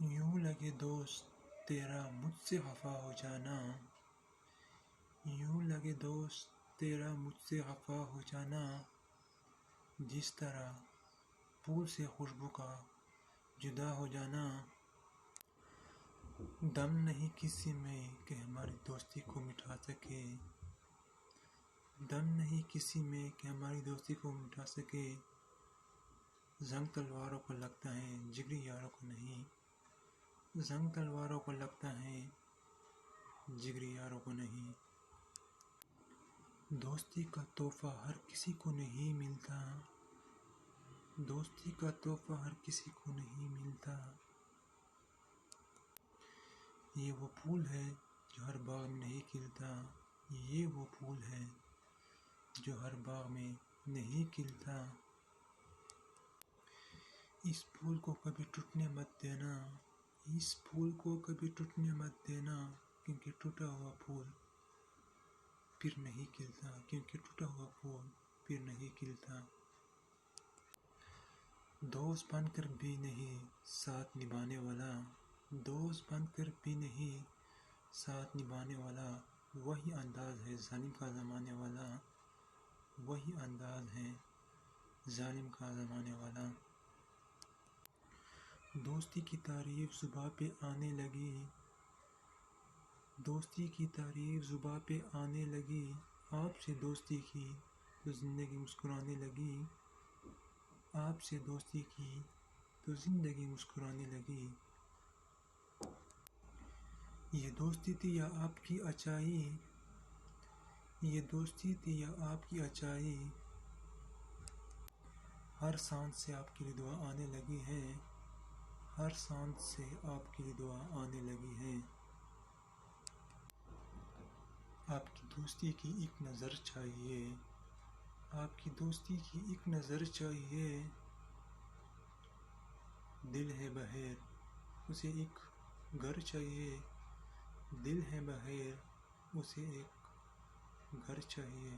یوں لگے دوست تیرا مجھ سے خفا ہو جانا، یوں لگے دوست تیرا مجھ سے خفا ہو جانا، جس طرح پھول سے خوشبو کا جدا ہو جانا۔ دم نہیں کسی میں کہ ہماری دوستی کو مٹا سکے، دم نہیں کسی میں کہ ہماری دوستی کو مٹا سکے، زنگ تلواروں کو لگتا ہے جگری یاروں کو نہیں، زنگ تلواروں کو لگتا ہے جگری یاروں کو نہیں۔ دوستی کا تحفہ ہر کسی کو نہیں ملتا، دوستی کا تحفہ ہر کسی کو نہیں ملتا، یہ وہ پھول ہے جو ہر باغ میں نہیں کھلتا، یہ وہ پھول ہے جو ہر باغ میں نہیں کھلتا۔ اس پھول کو کبھی ٹوٹنے مت دینا، اس پھول کو کبھی ٹوٹنے مت دینا، کیونکہ ٹوٹا ہوا پھول پھر نہیں کھلتا، کیونکہ ٹوٹا ہوا پھول پھر نہیں کھلتا۔ دوست بن کر بھی نہیں ساتھ نبھانے والا، دوست بن کر بھی نہیں ساتھ نبھانے والا، وہی انداز ہے ظالم کا زمانے والا، وہی انداز ہے ظالم کا زمانے والا۔ دوستی کی تعریف زباں پہ آنے لگی، دوستی کی تعریف زباں پہ آنے لگی، آپ سے دوستی کی تو زندگی مسکرانے لگی، آپ سے دوستی کی تو زندگی مسکرانے لگی۔ یہ دوستی تھی یا آپ کی اچائی، یہ دوستی تھی یا آپ کی اچائی، ہر سانس سے آپ کے لیے دعا آنے لگی ہے، ہر سانس سے آپ کے لیے دعا آنے لگی ہے۔ آپ کی دوستی کی ایک نظر چاہیے، آپ کی دوستی کی ایک نظر چاہیے، دل ہے بہر اسے ایک گھر چاہیے، دل ہے بہر اسے ایک گھر چاہیے۔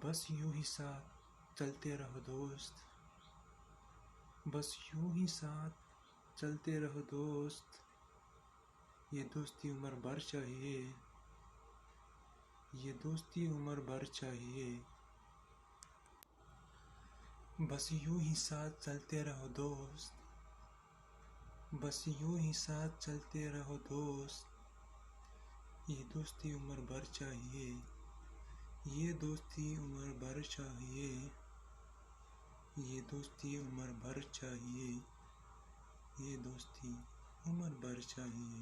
بس یوں ہی ساتھ چلتے رہو دوست، بس یوں ہی ساتھ چلتے رہو دوست، یہ دوستی عمر بھر چاہیے، یہ دوستی عمر بھر چاہیے۔ بس یوں ہی ساتھ چلتے رہو دوست، بس یوں ہی ساتھ چلتے رہو دوست، یہ دوستی عمر بھر چاہیے، یہ دوستی عمر بھر چاہیے، یہ دوستی عمر بھر چاہیے، یہ دوستی عمر بھر چاہیے۔